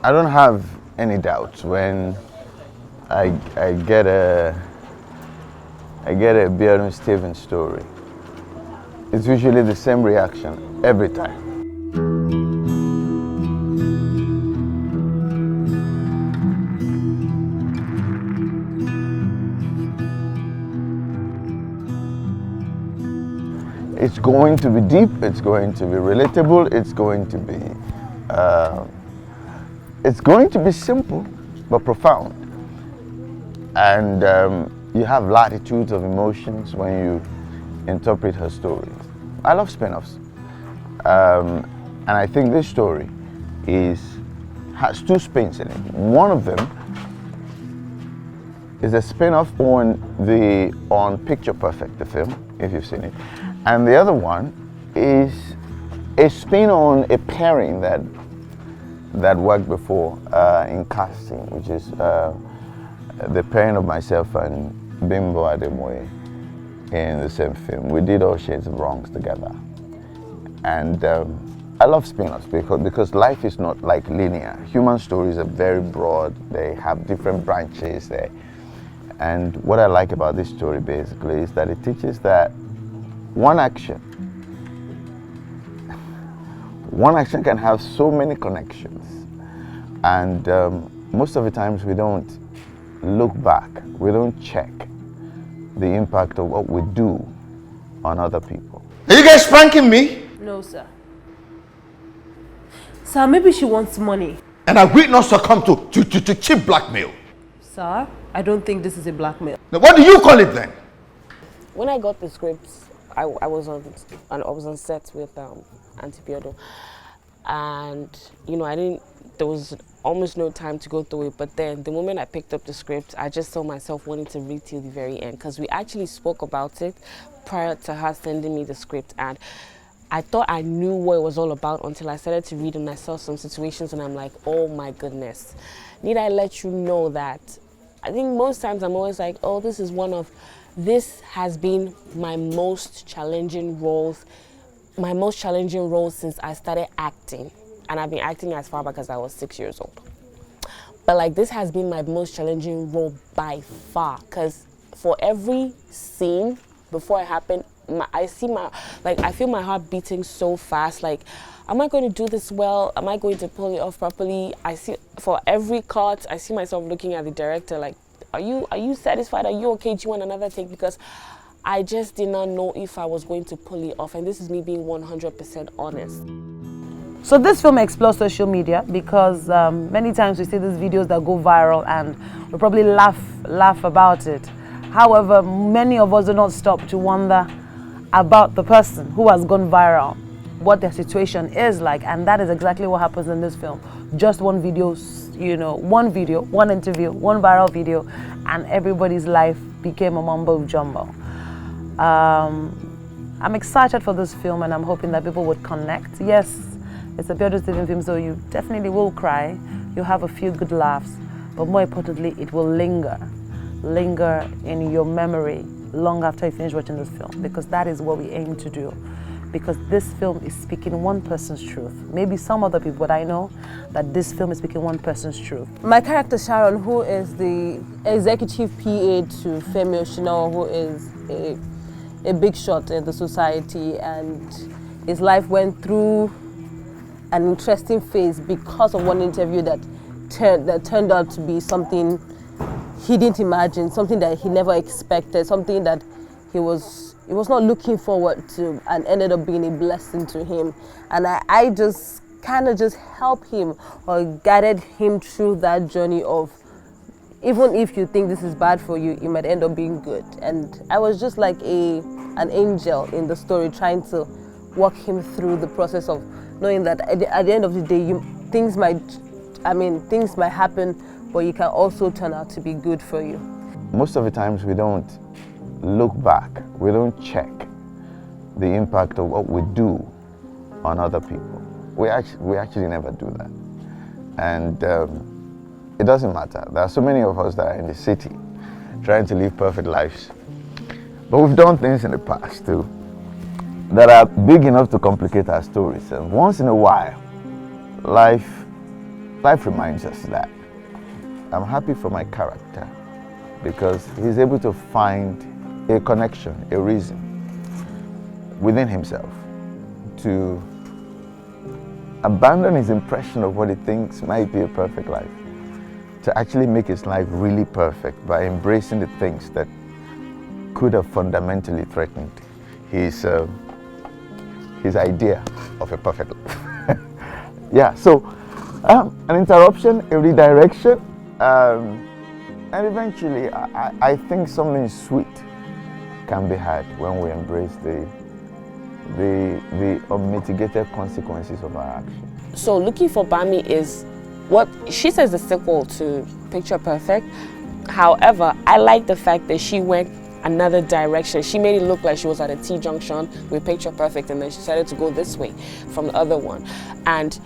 I don't have any doubts when I get a Biodun Stevens story. It's usually the same reaction every time. It's going to be deep, it's going to be relatable, it's going to be simple but profound. And you have latitudes of emotions when you interpret her stories. I love spin-offs. And I think this story has two spins in it. One of them is a spin-off on Picture Perfect, the film, if you've seen it. And the other one is a spin on a pairing that worked before in casting, which is the pairing of myself and Bimbo Ademoye in the same film. We did All Shades of Wrongs together. And I love spin-offs because life is not like linear. Human stories are very broad. They have different branches there. And what I like about this story basically is that it teaches that one action can have so many connections. And most of the times we don't look back, we don't check the impact of what we do on other people. Are you guys pranking me? No, sir. Sir, maybe she wants money. And I will not succumb to cheap blackmail. Sir, I don't think this is a blackmail. Now, what do you call it then? When I got the scripts, I was on set with Auntie Biodo, and there was almost no time to go through it. But then the moment I picked up the script, I just saw myself wanting to read till the very end, because we actually spoke about it prior to her sending me the script, and I thought I knew what it was all about until I started to read and I saw some situations and I'm like, oh my goodness. Need I let you know that I think most times I'm always like, oh, this has been my most challenging role since I started acting. And I've been acting as far back as I was 6 years old. But like, this has been my most challenging role by far, because for every scene before it happened, I feel my heart beating so fast. Like, am I going to do this well? Am I going to pull it off properly? I see, for every cut, I see myself looking at the director like, are you satisfied? Are you okay? Do you want another take? Because I just did not know if I was going to pull it off. And this is me being 100% honest. So this film explores social media because many times we see these videos that go viral and we probably laugh about it. However, many of us do not stop to wonder about the person who has gone viral, what their situation is like, and that is exactly what happens in this film. Just one video, one interview, one viral video, and everybody's life became a mumbo jumbo. I'm excited for this film and I'm hoping that people would connect. Yes, it's a Biodun Stevens film, so you definitely will cry. You'll have a few good laughs, but more importantly, it will linger in your memory long after you finish watching this film, because that is what we aim to do. Because this film is speaking one person's truth. Maybe some other people, but I know that this film is speaking one person's truth. My character Sharon, who is the executive PA to Femi Oshinawa, who is a big shot in the society, and his life went through an interesting phase because of one interview that turned out to be something he didn't imagine, something that he never expected, something that he was not looking forward to, and ended up being a blessing to him. And I just kind of just helped him or guided him through that journey of, even if you think this is bad for you, it might end up being good. And I was just like an angel in the story, trying to walk him through the process of knowing that at the end of the day, things might happen, but you can also turn out to be good for you. Most of the times we don't look back, we don't check the impact of what we do on other people. We actually never do that. And it doesn't matter. There are so many of us that are in the city trying to live perfect lives. But we've done things in the past too that are big enough to complicate our stories. And once in a while, life life reminds us that. I'm happy for my character because he's able to find a connection, a reason within himself to abandon his impression of what he thinks might be a perfect life, to actually make his life really perfect by embracing the things that could have fundamentally threatened his idea of a perfect life. Yeah, so an interruption, a redirection, and eventually I think something sweet can be had when we embrace the unmitigated consequences of our actions. So Looking for Bami is what she says the sequel to Picture Perfect. However, I like the fact that she went another direction. She made it look like she was at a T-junction with Picture Perfect, and then she decided to go this way from the other one, and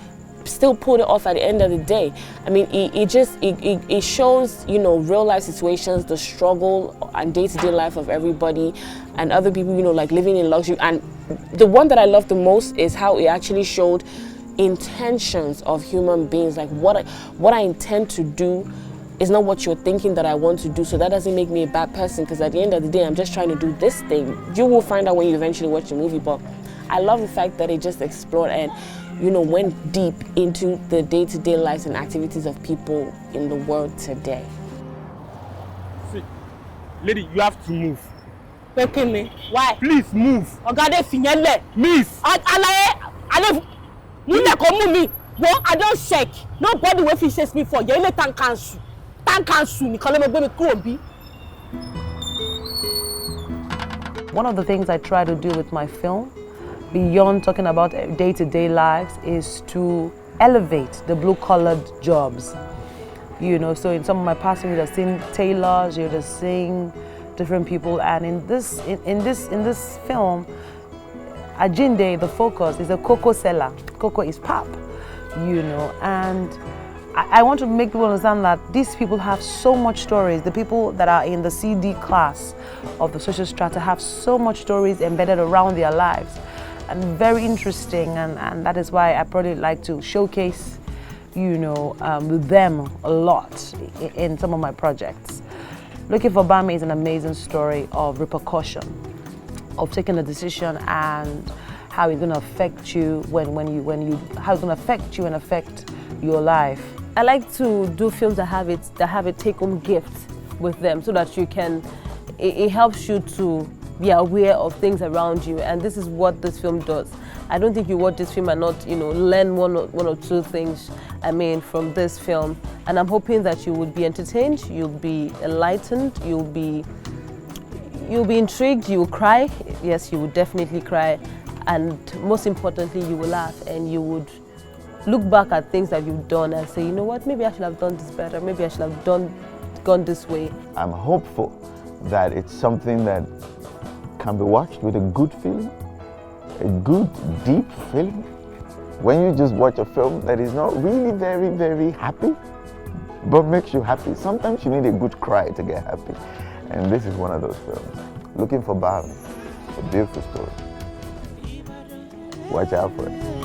still pulled it off at the end of the day. I mean, it shows, you know, real life situations, the struggle and day-to-day life of everybody, and other people, you know, like living in luxury. And the one that I love the most is how it actually showed intentions of human beings, like what I intend to do is not what you're thinking that I want to do, so that doesn't make me a bad person, because at the end of the day, I'm just trying to do this thing. You will find out when you eventually watch the movie, but I love the fact that it just explored and, you know, went deep into the day-to-day lives and activities of people in the world today. See, lady, you have to move. Why? Please move. Miss. I don't check. Nobody will fishes me for you. Tank cancel. One of the things I try to do with my film, beyond talking about day-to-day lives, is to elevate the blue-collared jobs. You know, so in some of my past films, you've seen tailors, you've seen different people, and in this film, Ajinde, the focus, is a cocoa seller. Cocoa is pap, you know, and I want to make people understand that these people have so much stories. The people that are in the CD class of the social strata have so much stories embedded around their lives, and very interesting, and that is why I probably like to showcase, you know, them a lot in some of my projects. Looking for Bami is an amazing story of repercussion, of taking a decision and how it's going to affect you how it's going to affect you and affect your life. I like to do films that have a take-home gift with them, so that you can, it helps you to be aware of things around you, and this is what this film does. I don't think you watch this film and not, you know, learn one or two things, I mean, from this film. And I'm hoping that you would be entertained, you'll be enlightened, you'll be intrigued, you will cry. Yes, you will definitely cry, and most importantly, you will laugh, and you would look back at things that you've done and say, you know what, maybe I should have done this better, maybe I should have gone this way. I'm hopeful that it's something that can be watched with a good feeling, a good, deep feeling. When you just watch a film that is not really very, very happy, but makes you happy. Sometimes you need a good cry to get happy. And this is one of those films. Looking for Bami, a beautiful story. Watch out for it.